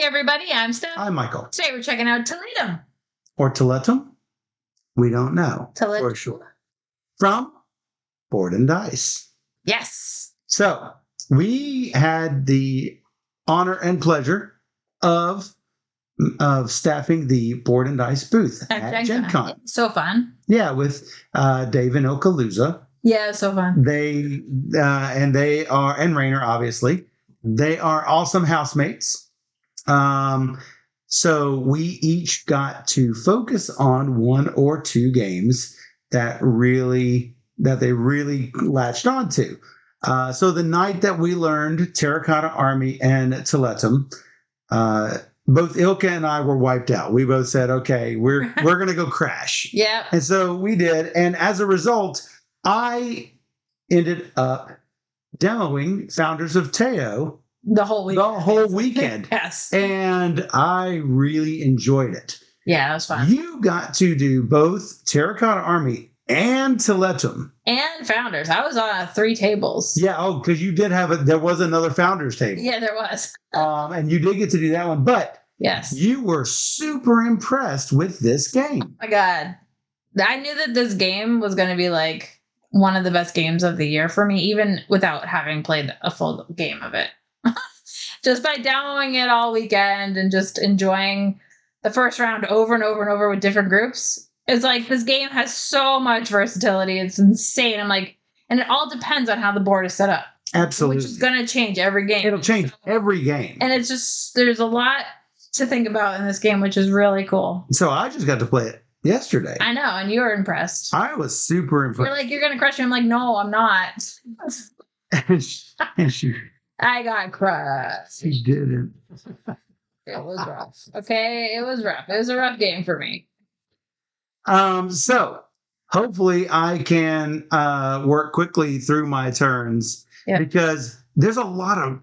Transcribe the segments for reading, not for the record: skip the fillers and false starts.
everybody. I'm Steph. I'm Michael. Today we're checking out Tiletum. Or Tiletum? We don't know Tiletum. for sure. From Board and Dice. Yes. So we had the honor and pleasure of staffing the Board and Dice booth at Gen Con. So fun. Yeah, with Dave and Okaluza. Yeah, so fun. They are, and Rainer, obviously. They are awesome housemates. So we each got to focus on one or two games that they really latched onto. So the night that we learned Terracotta Army and Tiletum, both Ilka and I were wiped out. We both said, okay, we're going to go crash. Yeah. And so we did. And as a result, I ended up demoing Founders of Teo the whole weekend. Yes. And I really enjoyed it. Yeah, it was fun. You got to do both Terracotta Army and Tiletum. And Founders. I was on 3 tables. Yeah, because you did there was another Founders table. Yeah, there was. And you did get to do that one. But yes, you were super impressed with this game. Oh my God. I knew that this game was going to be like one of the best games of the year for me, even without having played a full game of it. Just by downloading it all weekend and just enjoying the first round over and over and over with different groups. It's like this game has so much versatility. It's insane. I'm like, and it all depends on how the board is set up. Absolutely. Which is going to change every game. It'll change every game. And it's just, there's a lot to think about in this game, which is really cool. So I just got to play it yesterday. I know, and you were impressed. I was super impressed. You're like, you're going to crush me. I'm like, no, I'm not. and she I got crushed. She didn't. It was rough. Okay, it was rough. It was a rough game for me. So hopefully I can work quickly through my turns because there's a lot of,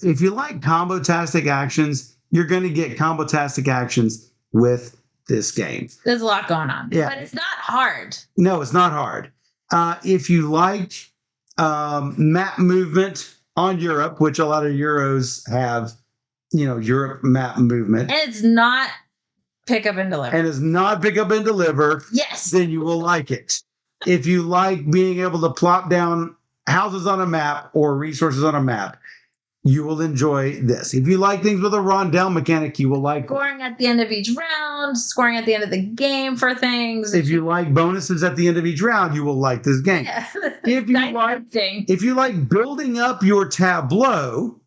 if you like combo-tastic actions, you're going to get combo-tastic actions with this game. There's a lot going on. Yeah. But it's not hard. No, it's not hard. If you like map movement on Europe, which a lot of Euros have, Europe map movement. And it's not pick up and deliver. And it's not pick up and deliver. Yes. Then you will like it. If you like being able to plop down houses on a map or resources on a map, you will enjoy this. If you like things with a rondel mechanic, you will like scoring at the end of each round, scoring at the end of the game for things. If you like bonuses at the end of each round, you will like this game. Yeah. If you like building up your tableau,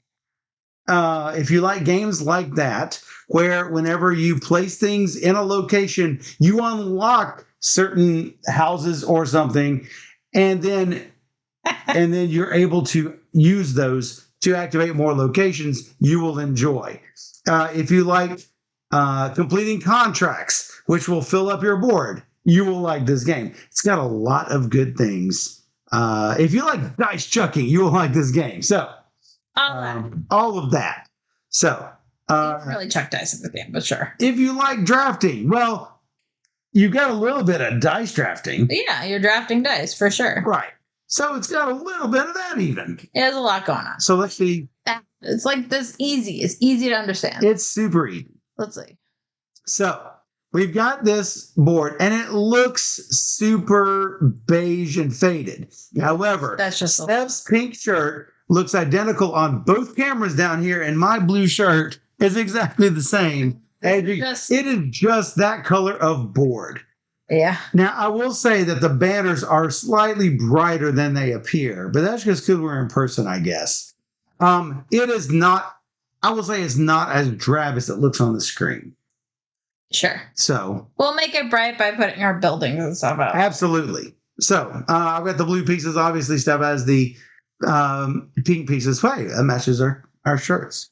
if you like games like that, where whenever you place things in a location, you unlock certain houses or something, and then you're able to use those to activate more locations, you will enjoy. If you like completing contracts, which will fill up your board, you will like this game. It's got a lot of good things. If you like dice chucking, you will like this game. So, all of that. So, you don't really chuck dice in the game, but sure. If you like drafting, well, you got a little bit of dice drafting. Yeah, you're drafting dice for sure. Right. So it's got a little bit of that even. There's a lot going on. So let's see. It's like this easy. It's easy to understand. It's super easy. Let's see. So we've got this board and it looks super beige and faded. However, that's just Steph's pink shirt looks identical on both cameras down here, and my blue shirt is exactly the same. It is just that color of board. Yeah. Now, I will say that the banners are slightly brighter than they appear, but that's just because we're in person, I guess. It is not, I will say it's not as drab as it looks on the screen. Sure. So. We'll make it bright by putting our buildings and stuff out. Absolutely. So, I've got the blue pieces. Obviously, Steph has the pink pieces. Hey, that matches our shirts.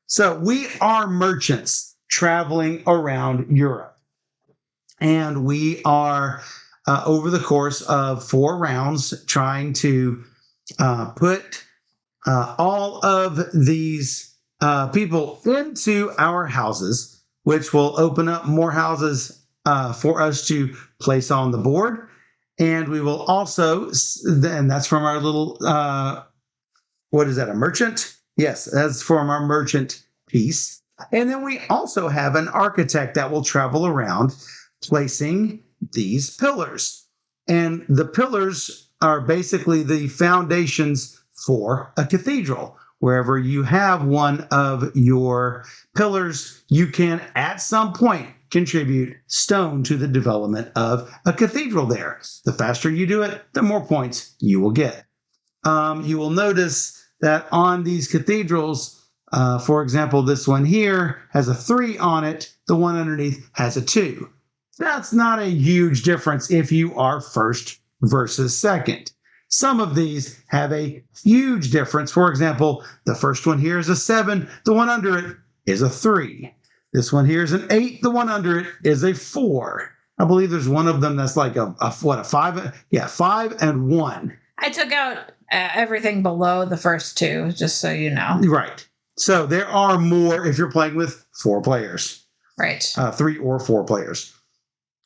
So, we are merchants traveling around Europe. And we are, over the course of 4 rounds, trying to put all of these people into our houses, which will open up more houses for us to place on the board. And we will also, and that's from our little, what is that, a merchant? Yes, that's from our merchant piece. And then we also have an architect that will travel around placing these pillars. And the pillars are basically the foundations for a cathedral. Wherever you have one of your pillars, you can at some point contribute stone to the development of a cathedral there. The faster you do it, the more points you will get. You will notice that on these cathedrals, for example, this one here has a 3 on it. The one underneath has a 2. That's not a huge difference if you are first versus second. Some of these have a huge difference. For example, the first one here is a 7. The one under it is a 3. This one here is an 8. The one under it is a 4. I believe there's one of them that's like a 5? Yeah, 5 and 1. I took out everything below the first 2, just so you know. Right. So there are more if you're playing with 4 players. Right. 3 or 4 players.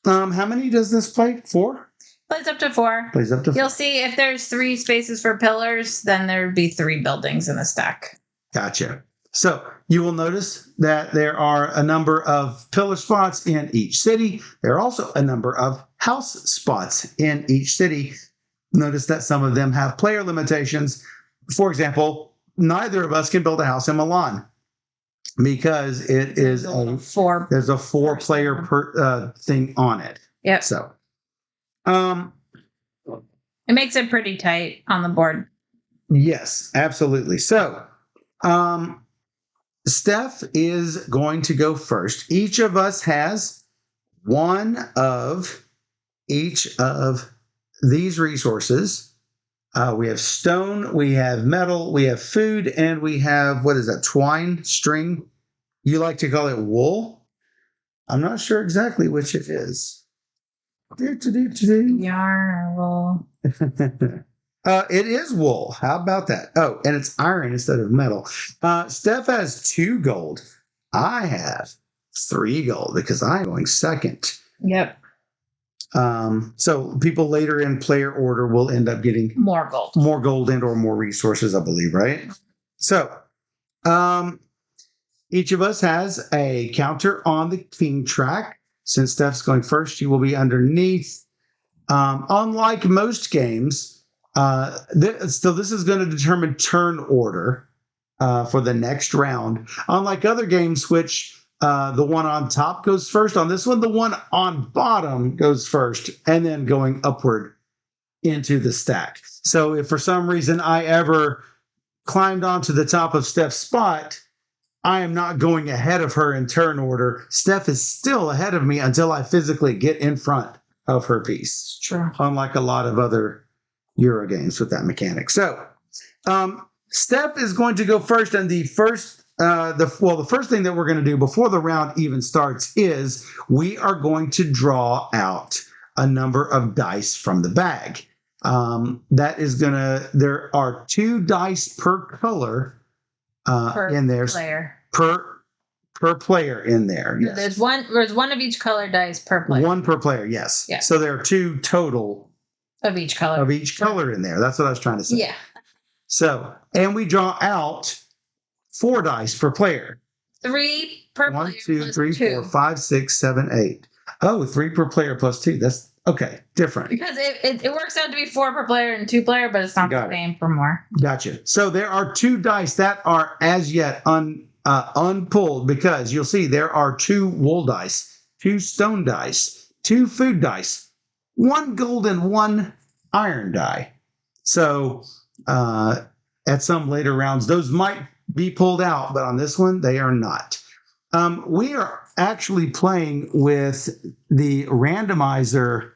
How many does this play? 4? Plays up to 4. Plays up to 4. You'll see if there's 3 spaces for pillars, then there'd be 3 buildings in the stack. Gotcha. So you will notice that there are a number of pillar spots in each city. There are also a number of house spots in each city. Notice that some of them have player limitations. For example, neither of us can build a house in Milan because it is there's a 4 player per thing on it. Yep. So it makes it pretty tight on the board. Yes, absolutely. So Steph is going to go first. Each of us has one of each of these resources. We have stone, we have metal, we have food, and we have, what is that, twine, string? You like to call it wool? I'm not sure exactly which it is. Yarn or wool. It is wool. How about that? Oh, and it's iron instead of metal. Steph has 2 gold. I have 3 gold because I'm going second. Yep. So people later in player order will end up getting more gold and or more resources, I believe, right? So each of us has a counter on the king track. Since Steph's going first, she will be underneath. Unlike most games, so this is going to determine turn order for the next round. Unlike other games, which the one on top goes first, on this one, the one on bottom goes first, and then going upward into the stack. So if for some reason I ever climbed onto the top of Steph's spot, I am not going ahead of her in turn order. Steph is still ahead of me until I physically get in front of her piece. True. Unlike a lot of other Euro games with that mechanic. So Steph is going to go first, and the first thing that we're going to do before the round even starts is we are going to draw out a number of dice from the bag. There are 2 dice per color in there. Per player in there. Yes. There's one of each color dice per player. 1 per player, yes. Yeah. So there are 2 total of each color. In there. That's what I was trying to say. Yeah. So, and we draw out 4 dice per player. 3 per player. 1, 2, 3, 4, 5, 6, 7, 8. Oh, 3 per player plus 2. That's okay. Different. Because it works out to be 4 per player and 2 player, but it's not the same for more. Gotcha. So there are 2 dice that are as yet unpulled, because you'll see there are 2 wool dice, 2 stone dice, 2 food dice, 1 gold and 1 iron die. So at some later rounds, those might be pulled out, but on this one, they are not. We are actually playing with the randomizer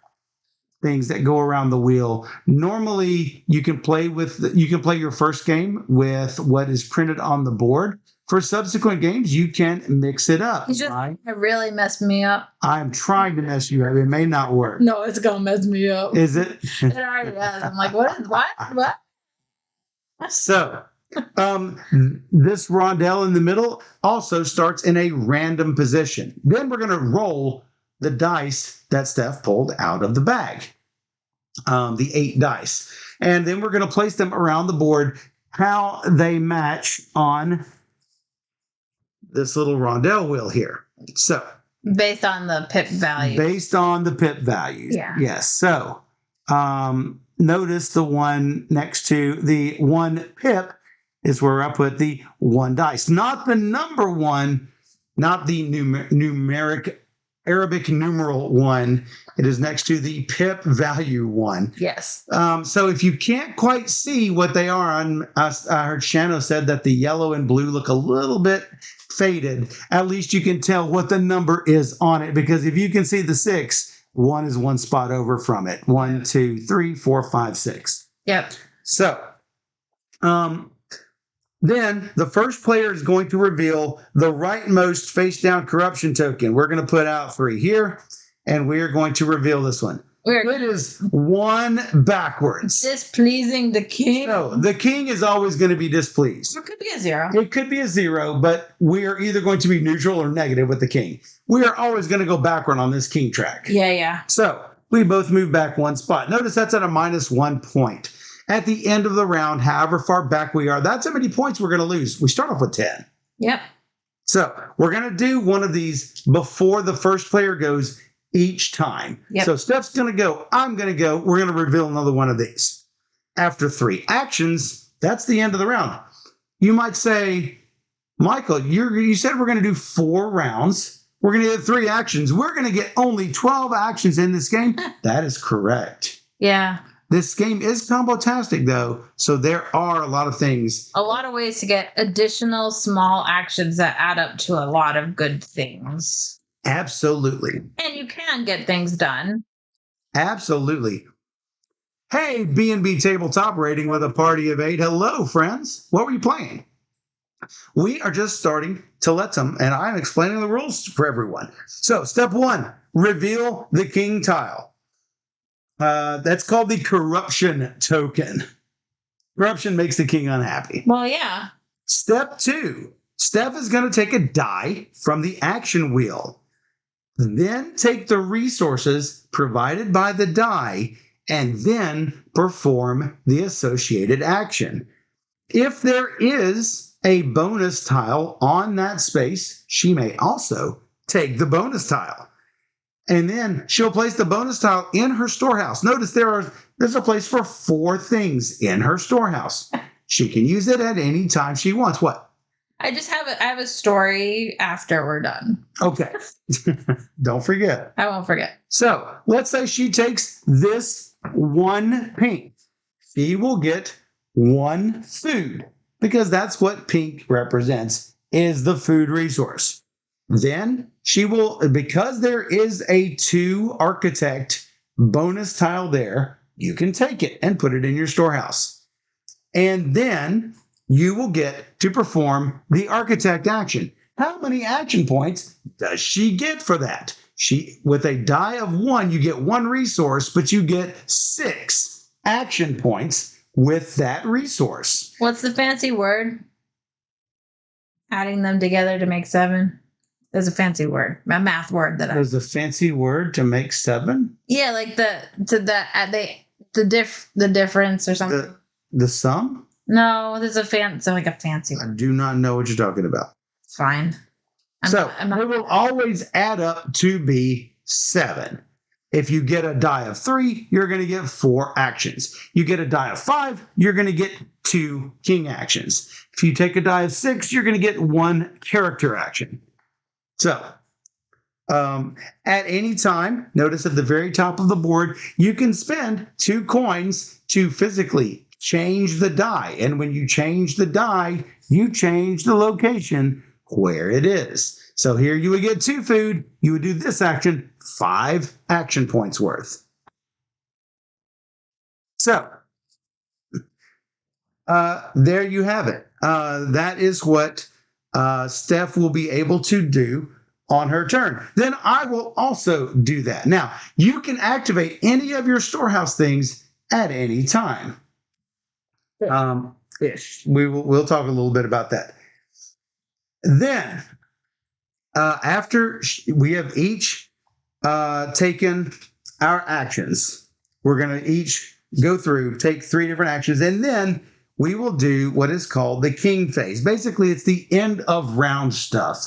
things that go around the wheel. Normally, you can play your first game with what is printed on the board. For subsequent games, you can mix it up. It really messed me up. I'm trying to mess you up. It may not work. No, it's gonna mess me up. Is it? It already has. I'm like, what? So, this rondelle in the middle also starts in a random position. Then we're going to roll the dice that Steph pulled out of the bag, the 8 dice. And then we're going to place them around the board, how they match on this little rondelle wheel here. So based on the pip value. Based on the pip values. Yeah. Yes. So notice the one next to the 1 pip is where I put the 1 dice, not the number 1, not the numeric Arabic numeral 1. It is next to the pip value 1. Yes. So if you can't quite see what they are, I heard Shano said that the yellow and blue look a little bit faded. At least you can tell what the number is on it, because if you can see the 6, 1 is 1 spot over from it. 1, 2, 3, 4, 5, 6. Yep. So, then the first player is going to reveal the rightmost face down corruption token. We're going to put out 3 here, and we're going to reveal this one. It is 1 backwards. Displeasing the king. So the king is always going to be displeased. It could be a 0. It could be a 0, but we are either going to be neutral or negative with the king. We are always going to go backward on this king track. Yeah. So we both move back 1 spot. Notice that's at a -1 point. At the end of the round, however far back we are, that's how many points we're going to lose. We start off with 10. Yep. So we're going to do one of these before the first player goes each time. Yep. So Steph's going to go. I'm going to go. We're going to reveal another one of these. After 3 actions, that's the end of the round. You might say, Michael, you said we're going to do 4 rounds. We're going to get 3 actions. We're going to get only 12 actions in this game. That is correct. Yeah. This game is combo-tastic, though, so there are a lot of things. A lot of ways to get additional small actions that add up to a lot of good things. Absolutely. And you can get things done. Absolutely. Hey, B&B Tabletop Rating with a party of 8. Hello, friends. What were you playing? We are just starting Tiletum, and I'm explaining the rules for everyone. So, step 1, reveal the king tile. That's called the corruption token. Corruption makes the king unhappy. Well, yeah. Step 2, Steph is going to take a die from the action wheel. Then take the resources provided by the die and then perform the associated action. If there is a bonus tile on that space, she may also take the bonus tile. And then she'll place the bonus tile in her storehouse. Notice there's a place for 4 things in her storehouse. She can use it at any time she wants. What? I have a story after we're done. Okay. Don't forget. I won't forget. So let's say she takes this 1 pink. She will get 1 food, because that's what pink represents, is the food resource. Then she will, because there is a 2 architect bonus tile there, you can take it and put it in your storehouse. And then you will get to perform the architect action. How many action points does she get for that? With a die of 1, you get 1 resource, but you get 6 action points with that resource. What's the fancy word? Adding them together to make 7? There's a fancy word, a math word that There's a fancy word to make 7? Yeah, like the difference or something. The sum? No, there's a fancy I do not know what you're talking about. It's fine. It will always add up to be 7. If you get a die of 3, you're going to get 4 actions. You get a die of 5, you're going to get 2 king actions. If you take a die of 6, you're going to get 1 character action. So, at any time, notice at the very top of the board, you can spend 2 coins to physically change the die. And when you change the die, you change the location where it is. So here you would get 2 food. You would do this action, 5 action points worth. So, there you have it. That is what Steph will be able to do on her turn. Then I will also do that. Now, you can activate any of your storehouse things at any time. We'll talk a little bit about that. Then, after we have each taken our actions, we're going to each go through, take 3 different actions, and then we will do what is called the king phase. Basically, it's the end of round stuff.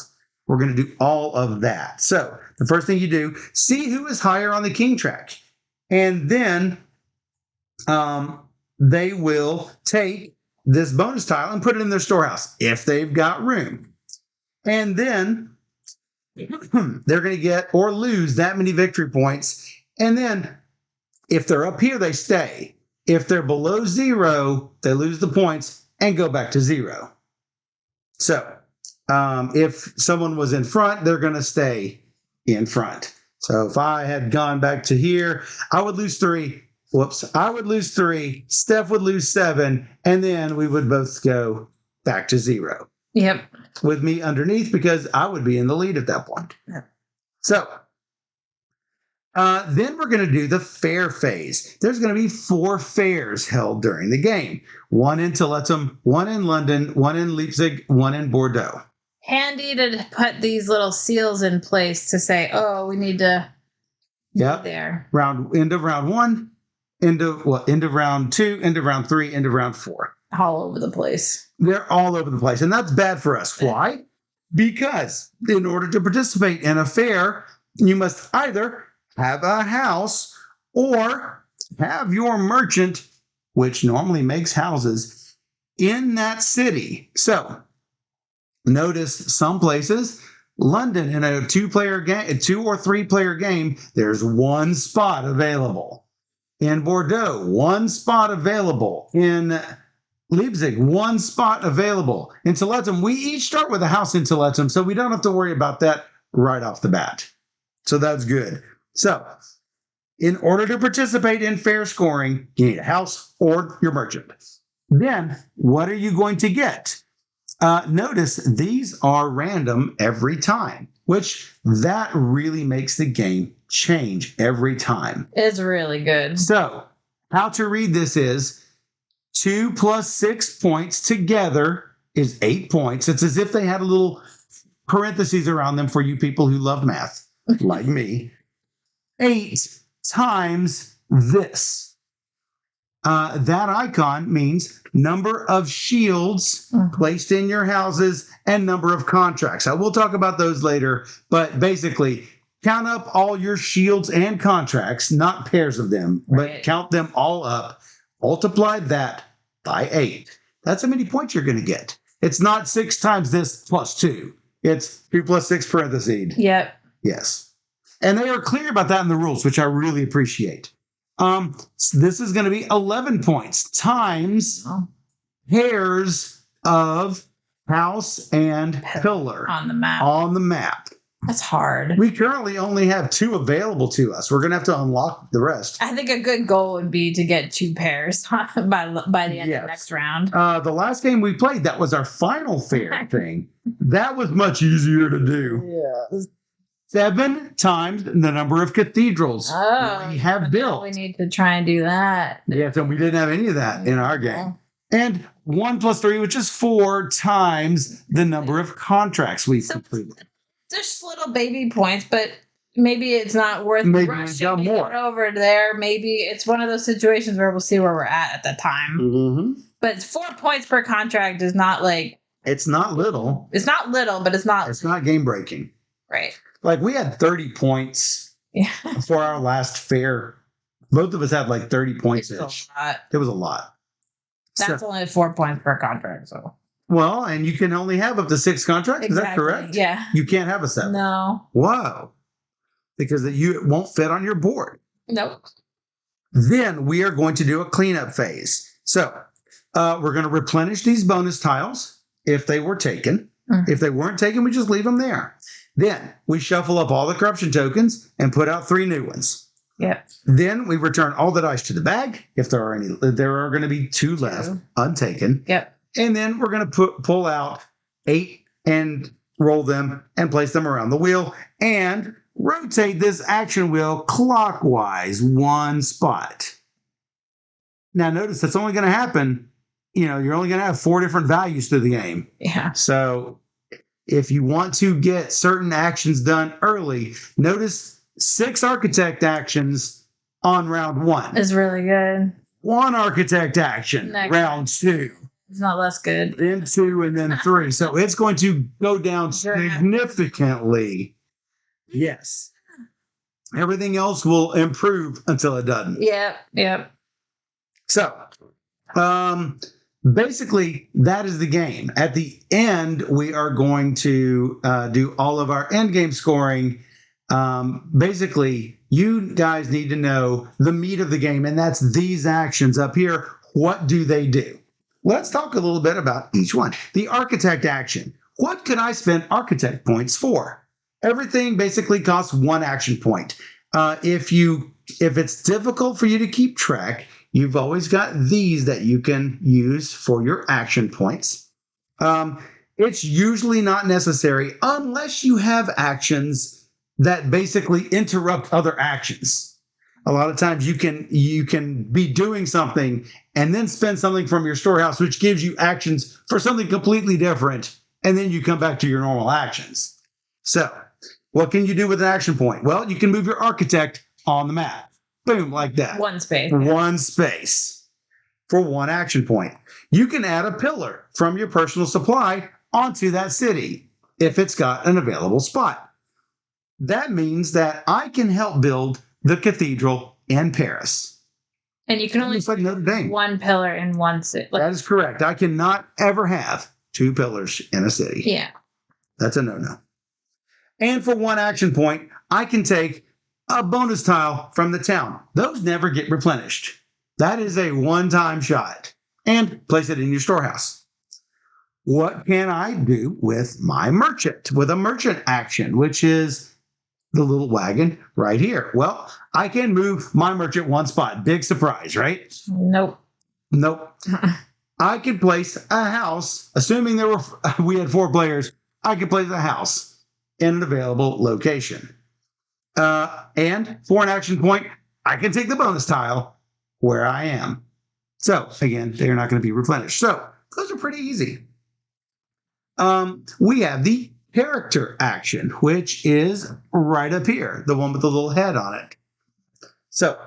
We're going to do all of that. So the first thing you do, see who is higher on the king track. And then they will take this bonus tile and put it in their storehouse if they've got room. And then they're going to get or lose that many victory points. And then if they're up here, they stay. If they're below 0, they lose the points and go back to 0. So if someone was in front, they're going to stay in front. So if I had gone back to here, I would lose 3. I would lose 3. Steph would lose 7. And then we would both go back to 0. Yep. With me underneath because I would be in the lead at that point. Yep. So then we're going to do the fair phase. There's going to be 4 fairs held during the game. 1 in Tiletum, 1 in London, 1 in Leipzig, 1 in Bordeaux. Handy to put these little seals in place to say, oh, we need to be there. End of round 1, end of round 2, end of round 3, end of round 4. All over the place. They're all over the place. And that's bad for us. Why? Because in order to participate in a fair, you must either have a house or have your merchant, which normally makes houses, in that city. So notice some places, London, in a 2-player game, a 2 or 3-player game, there's 1 spot available. In Bordeaux, 1 spot available. In Leipzig, 1 spot available. In Tiletum, we each start with a house in Tiletum, so we don't have to worry about that right off the bat. So that's good. So in order to participate in fair scoring, you need a house or your merchant. Then what are you going to get? Notice these are random every time, which that really makes the game change every time. It's really good. So how to read this is 2 plus 6 points together is 8 points. It's as if they had a little parentheses around them for you people who love math, like me. 8 times this. That icon means number of shields placed in your houses and number of contracts. I will talk about those later, but basically count up all your shields and contracts, not pairs of them, but count them all up. Multiply that by 8. That's how many points you're going to get. It's not 6 times this plus 2. It's 2 plus 6 parentheses. Yep. Yes. And they are clear about that in the rules, which I really appreciate. This is going to be 11 points times pairs of house and pillar on the map. On the map. That's hard. We currently only have 2 available to us. We're going to have to unlock the rest. I think a good goal would be to get 2 pairs by the end of the next round. The last game we played, that was our final fair thing. That was much easier to do. Yeah. 7 times the number of cathedrals we have built. We need to try and do that. Yes, and we didn't have any of that in our game. And 1 plus 3, which is 4 times the number of contracts we've completed. Just little baby points, but maybe it's not worth rushing to get over there. Maybe it's one of those situations where we'll see where we're at the time. Mm-hmm. But 4 points per contract is not like... It's not little. It's not little, but it's not... It's not game breaking. Right. Like, we had 30 points for our last fair. Both of us had like 30 points each. It was a lot. That's only 4 points per contract, so... Well, and you can only have up to 6 contracts. Exactly. Is that correct? Yeah. You can't have a 7. No. Wow. Because it won't fit on your board. Nope. Then we are going to do a cleanup phase. So we're going to replenish these bonus tiles if they were taken. If they weren't taken, we just leave them there. Then we shuffle up all the corruption tokens and put out 3 new ones. Yep. Then we return all the dice to the bag. If there are any, there are going to be 2 left untaken. Yep. And then we're going to pull out 8 and roll them and place them around the wheel and rotate this action wheel clockwise 1 spot. Now notice that's only going to happen, you're only going to have 4 different values through the game. Yeah. So if you want to get certain actions done early, notice 6 architect actions on round 1. It's really good. 1 architect action, round 2. It's not less good. then 2, and then 3. So it's going to go down significantly. Yes. Everything else will improve until it doesn't. Yep. So, basically, that is the game. At the end, we are going to do all of our end game scoring. Basically, you guys need to know the meat of the game, and that's these actions up here. What do they do? Let's talk a little bit about each one. The architect action. What could I spend architect points for? Everything basically costs 1 action point. If it's difficult for you to keep track, you've always got these that you can use for your action points. It's usually not necessary unless you have actions that basically interrupt other actions. A lot of times you can be doing something and then spend something from your storehouse, which gives you actions for something completely different, and then you come back to your normal actions. So, what can you do with an action point? Well, you can move your architect on the map. Boom, like that. 1 space. 1 space for 1 action point. You can add a pillar from your personal supply onto that city if it's got an available spot. That means that I can help build the cathedral in Paris. And you can only like Notre Dame. 1 pillar in 1 city. That is correct. I cannot ever have 2 pillars in a city. Yeah. That's a no-no. And for 1 action point, I can take a bonus tile from the town. Those never get replenished. That is a one-time shot. And place it in your storehouse. What can I do with my merchant? With a merchant action, which is the little wagon right here. Well, I can move my merchant 1 spot. Big surprise, right? Nope. I could place a house, assuming we had 4 players, I could place a house in an available location. And for an action point, I can take the bonus tile where I am. So, again, they're not going to be replenished. So, those are pretty easy. We have the character action, which is right up here, the one with the little head on it. So,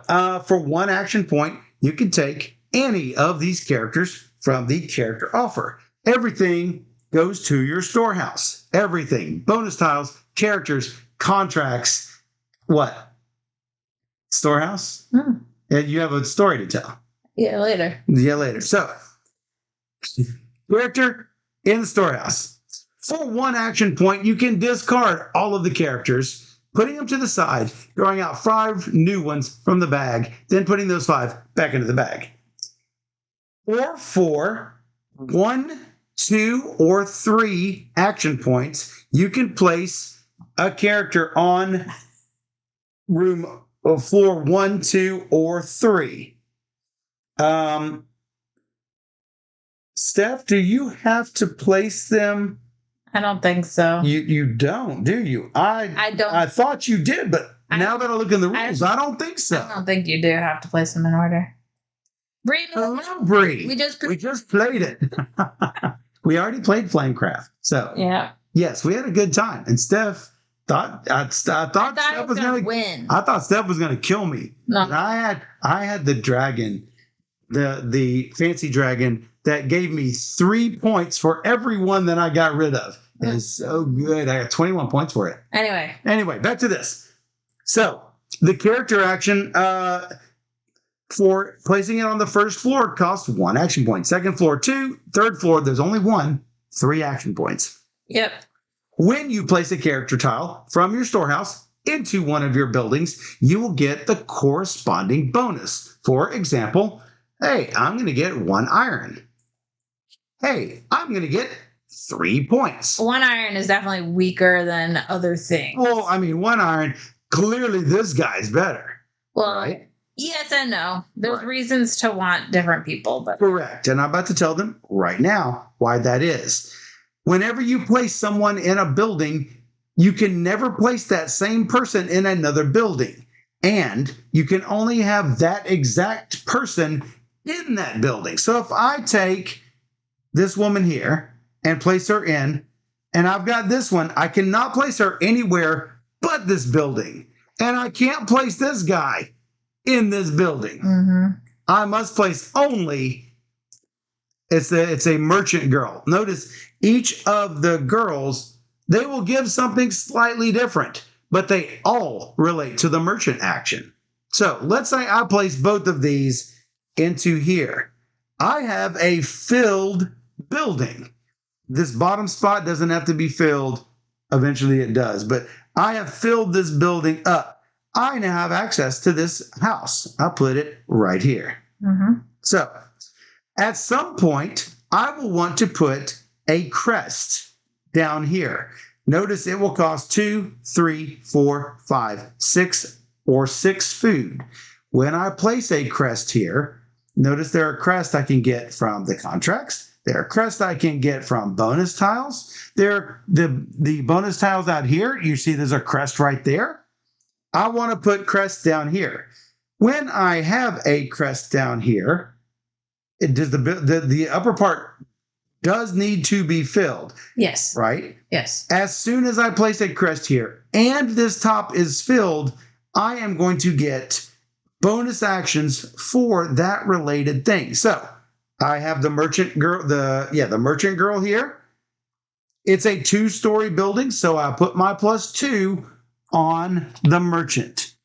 for 1 action point, you can take any of these characters from the character offer. Everything goes to your storehouse. Everything. Bonus tiles, characters, contracts. What? Storehouse? And you have a story to tell. Yeah, later. So, character in the storehouse. For 1 action point, you can discard all of the characters, putting them to the side, drawing out 5 new ones from the bag, then putting those 5 back into the bag. Or for 1, 2, or 3 action points, you can place a character on floor 1, 2, or 3. Steph, do you have to place them? I don't think so. You don't, do you? I don't. I thought you did, but now that I look in the rules, I don't think so. I don't think you do have to place them in order. Bree. We just played it. We already played Flamecraft. So yeah. Yes, we had a good time. And Steph thought Steph was going to win. I thought Steph was going to kill me. No. I had the dragon, the fancy dragon that gave me 3 points for every one that I got rid of. It is so good. I got 21 points for it. Anyway, back to this. So the character action for placing it on the first floor costs 1 action point. Second floor, 2. Third floor, there's only 1. 3 action points. Yep. When you place a character tile from your storehouse into one of your buildings, you will get the corresponding bonus. For example, hey, I'm going to get 1 iron. Hey, I'm going to get 3 points. 1 iron is definitely weaker than other things. Well, I mean, 1 iron, clearly this guy's better. Well, right? Yes and no. There's reasons to want different people. But correct. And I'm about to tell them right now why that is. Whenever you place someone in a building, you can never place that same person in another building. And you can only have that exact person in that building. So if I take this woman here and place her in, and I've got this one, I cannot place her anywhere but this building. And I can't place this guy in this building. Mm-hmm. I must place only It's a merchant girl. Notice each of the girls, they will give something slightly different, but they all relate to the merchant action. So let's say I place both of these into here. I have a filled building. This bottom spot doesn't have to be filled. Eventually it does, but I have filled this building up. I now have access to this house. I'll put it right here. Mm-hmm. So at some point, I will want to put a crest down here. Notice it will cost 2, 3, 4, 5, 6, or 6 food. When I place a crest here, notice there are crests I can get from the contracts. There are crests I can get from bonus tiles. There, the bonus tiles out here, you see there's a crest right there. I want to put crests down here. When I have a crest down here, it does the upper part does need to be filled. Yes. Right? Yes. As soon as I place a crest here and this top is filled, I am going to get bonus actions for that related thing. So I have the merchant girl, the merchant girl here. It's a 2-story building, so I put my +2 on the merchant.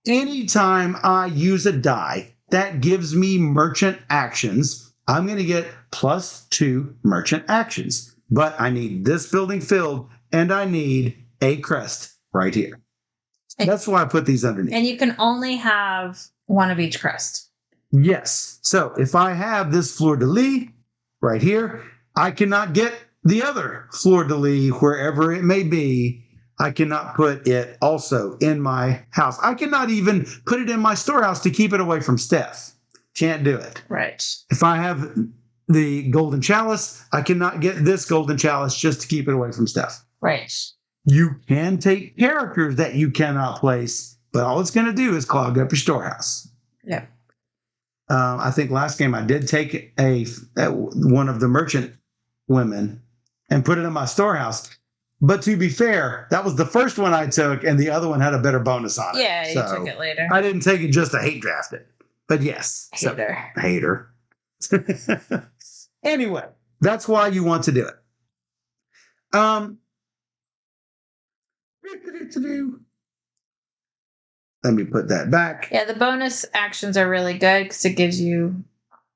Anytime I use a die that gives me merchant actions, I'm going to get +2 merchant actions. But I need this building filled, and I need a crest right here. That's why I put these underneath. And you can only have one of each crest. Yes. So if I have this fleur-de-lis right here, I cannot get the other fleur-de-lis wherever it may be. I cannot put it also in my house. I cannot even put it in my storehouse to keep it away from Steph. Can't do it. Right. If I have the golden chalice, I cannot get this golden chalice just to keep it away from Steph. Right. You can take characters that you cannot place, but all it's going to do is clog up your storehouse. Yeah. I think last game I did take one of the merchant women and put it in my storehouse. But to be fair, that was the first one I took, and the other one had a better bonus on it. Yeah, you took it later. I didn't take it just to hate draft it. But yes. Hater. Anyway, that's why you want to do it. Let me put that back. Yeah, the bonus actions are really good because it gives you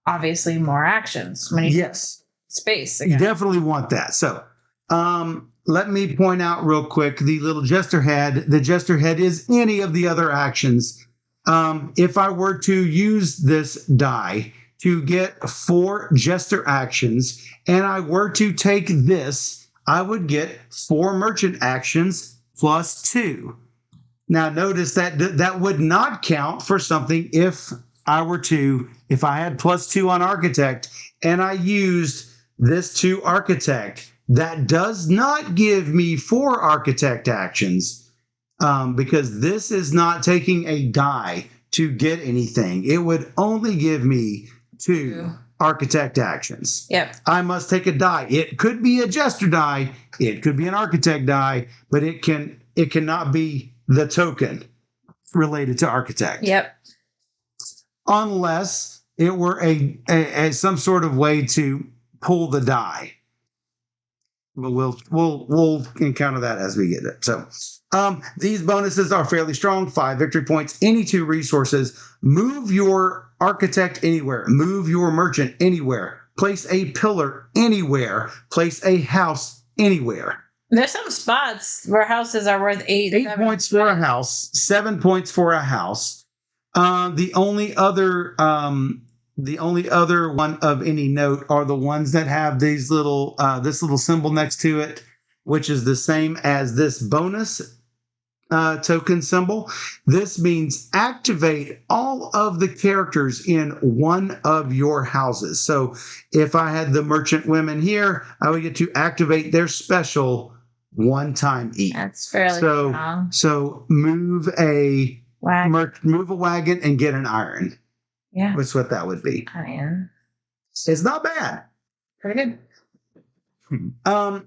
obviously more actions when you space. Again. You definitely want that. So let me point out real quick the little jester head. The jester head is any of the other actions. If I were to use this die to get 4 jester actions and I were to take this, I would get 4 merchant actions +2. Now notice that that would not count for something if I had +2 on architect and I used this to architect. That does not give me 4 architect actions because this is not taking a die to get anything. It would only give me 2 architect actions. Yep. I must take a die. It could be a jester die. It could be an architect die, but it cannot be the token related to architect. Yep. Unless it were a some sort of way to pull the die. But we'll encounter that as we get it. So these bonuses are fairly strong. 5 victory points, any 2 resources. Move your architect anywhere. Move your merchant anywhere. Place a pillar anywhere. Place a house anywhere. There's some spots where houses are worth 8 points for a house, 7 points for a house. The only other one of any note are the ones that have these little this little symbol next to it, which is the same as this bonus token symbol. This means activate all of the characters in one of your houses. So if I had the merchant women here, I would get to activate their special 1 time each. That's fairly strong. So move a wagon and get an iron. Yeah. That's what that would be. I mean, it's not bad. Pretty good.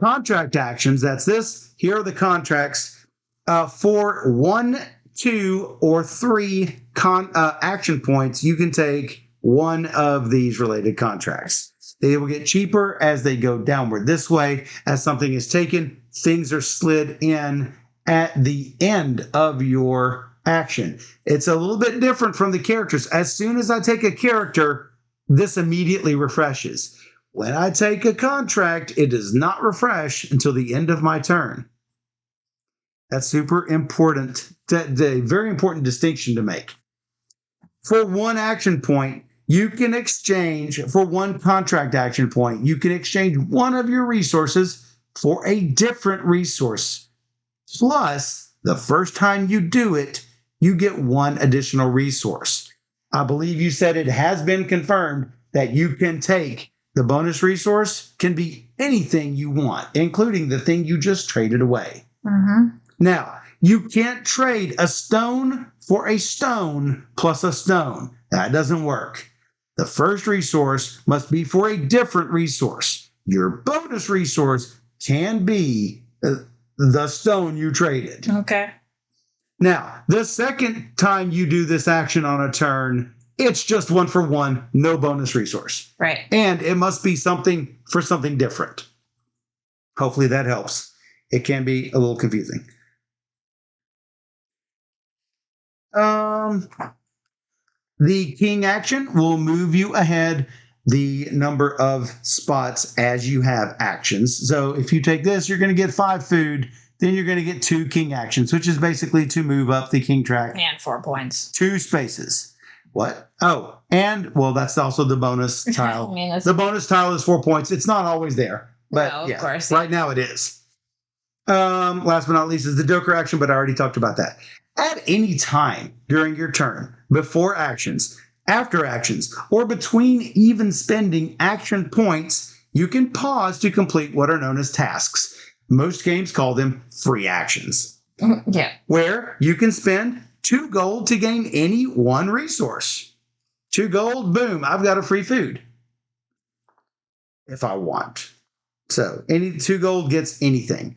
Contract actions. That's this. Here are the contracts. For 1, 2, or 3 action points, you can take one of these related contracts. They will get cheaper as they go downward. This way, as something is taken, things are slid in at the end of your action. It's a little bit different from the characters. As soon as I take a character, this immediately refreshes. When I take a contract, it does not refresh until the end of my turn. That's super important. A very important distinction to make. For one action point, you can exchange, for one contract action point, you can exchange one of your resources for a different resource. Plus, the first time you do it, you get one additional resource. I believe you said it has been confirmed that you can take the bonus resource, can be anything you want, including the thing you just traded away. Mm-hmm. Now, you can't trade a stone for a stone plus a stone. That doesn't work. The first resource must be for a different resource. Your bonus resource can be the stone you traded. Okay. Now, the second time you do this action on a turn, it's just 1 for 1, no bonus resource. Right. And it must be something for something different. Hopefully that helps. It can be a little confusing. The king action will move you ahead the number of spots as you have actions. So if you take this, you're going to get 5 food. Then you're going to get 2 king actions, which is basically to move up the king track. And 4 points. 2 spaces. What? Oh, and well, that's also the bonus tile. The bonus tile is 4 points. It's not always there, but no, of course. Right now it is. Last but not least is the Joker action, but I already talked about that. At any time during your turn, before actions, after actions, or between even spending action points, you can pause to complete what are known as tasks. Most games call them free actions. Yeah. Where you can spend 2 gold to gain any one resource. 2 gold, boom, I've got a free food. If I want. So any 2 gold gets anything.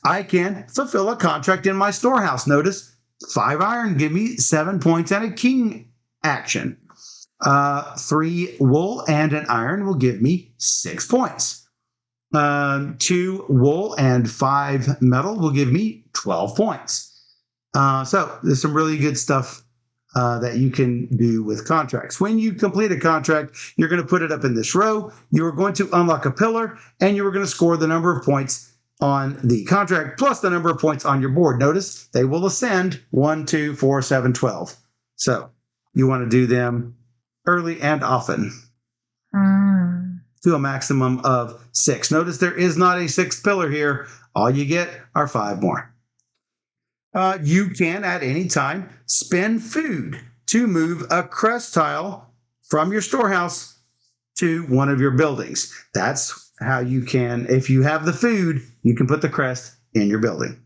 I can fulfill a contract in my storehouse. Notice 5 iron, give me 7 points and a king action. 3 wool and an iron will give me 6 points. 2 wool and 5 metal will give me 12 points. So there's some really good stuff that you can do with contracts. When you complete a contract, you're going to put it up in this row. You are going to unlock a pillar, and you are going to score the number of points on the contract plus the number of points on your board. Notice they will ascend 1, 2, 4, 7, 12. So you want to do them early and often to a maximum of 6. Notice there is not a 6th pillar here. All you get are 5 more. You can at any time spend food to move a crest tile from your storehouse to one of your buildings. That's how you can, if you have the food, you can put the crest in your building.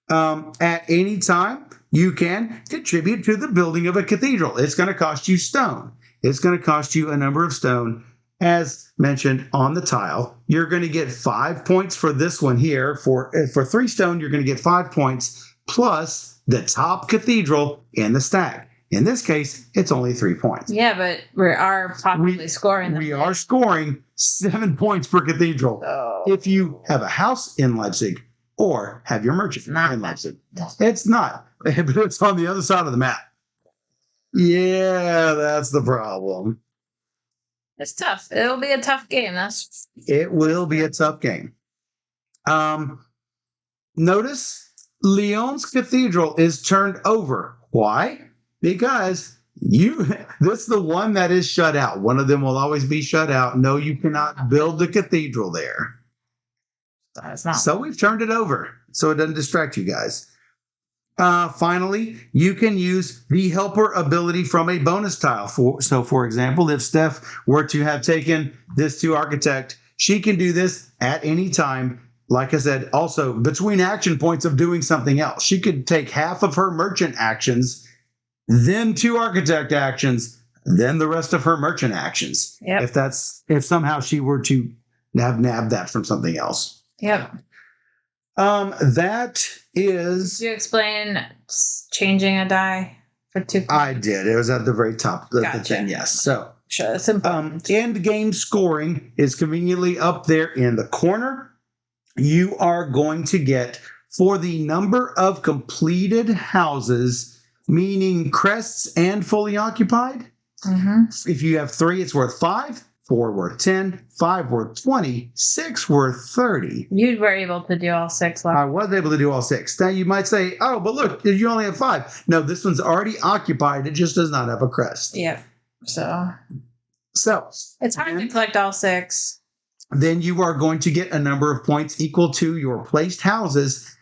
At any time, you can contribute to the building of a cathedral. It's going to cost you stone. It's going to cost you a number of stone. As mentioned on the tile, you're going to get 5 points for this one here. For 3 stone, you're going to get 5 points plus the top cathedral in the stack. In this case, it's only 3 points. Yeah, but we are possibly scoring. We are scoring 7 points per cathedral. If you have a house in Leipzig or have your merchant in Leipzig. It's not, but it's on the other side of the map. Yeah, that's the problem. It's tough. It'll be a tough game. It will be a tough game. Notice Lyon's cathedral is turned over. Why? Because this is the one that is shut out. One of them will always be shut out. No, you cannot build the cathedral there. So we've turned it over so it doesn't distract you guys. Finally, you can use the helper ability from a bonus tile. So, for example, if Steph were to have taken this to architect, she can do this at any time. Like I said, also between action points of doing something else. She could take half of her merchant actions, then 2 architect actions, then the rest of her merchant actions. Yep. If somehow she were to have nabbed that from something else. Yep. That is. Did you explain changing a die? for 2 I did. It was at the very top of the thing, yes. So, sure, that's important. end game scoring is conveniently up there in the corner. You are going to get, for the number of completed houses, meaning crests and fully occupied, if you have 3, it's worth 5, 4 worth 10, 5 worth 20, 6 worth 30. You were able to do all 6 left. I was able to do all 6. Now you might say, oh, but look, you only have 5. No, this one's already occupied. It just does not have a crest. Yep. So it's hard to collect all 6. Then you are going to get a number of points equal to your placed houses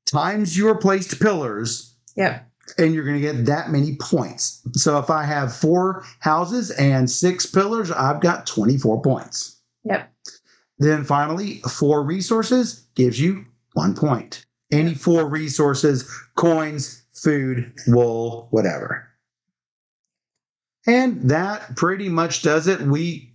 times your placed pillars. Yep. And you're going to get that many points. So if I have 4 houses and 6 pillars, I've got 24 points. Yep. Then finally, 4 resources gives you 1 point. Any 4 resources, coins, food, wool, whatever. And that pretty much does it. We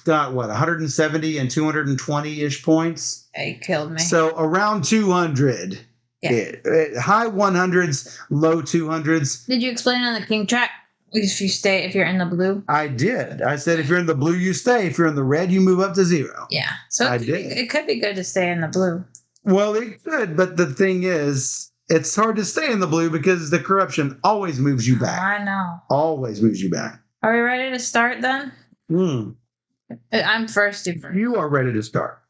got, 170 and 220-ish points? It killed me. So around 200. Yeah. High 100s, low 200s. Did you explain on the king track if you're in the blue? I did. I said if you're in the blue, you stay. If you're in the red, you move up to 0. Yeah. So it could be good to stay in the blue. Well, it could, but the thing is, it's hard to stay in the blue because the corruption always moves you back. I know. Always moves you back. Are we ready to start then? I'm first. You are ready to start.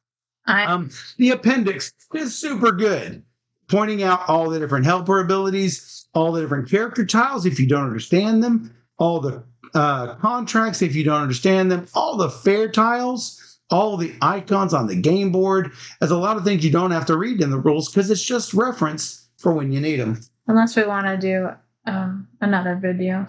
The appendix is super good, pointing out all the different helper abilities, all the different character tiles if you don't understand them, all the contracts if you don't understand them, all the fair tiles, all the icons on the game board. There's a lot of things you don't have to read in the rules because it's just reference for when you need them. Unless we want to do another video.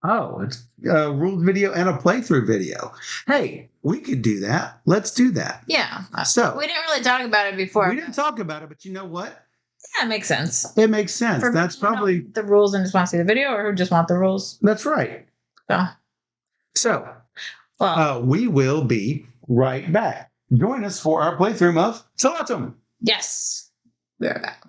Oh, it's a rules video and a playthrough video. Hey, we could do that. Let's do that. Yeah. So we didn't really talk about it before. We didn't talk about it, but you know what? Yeah, it makes sense. It makes sense. For That's probably the rules and just want to see the video, or who just want the rules. That's right. So we will be right back. Join us for our playthrough of Tiletum. Yes. We're back.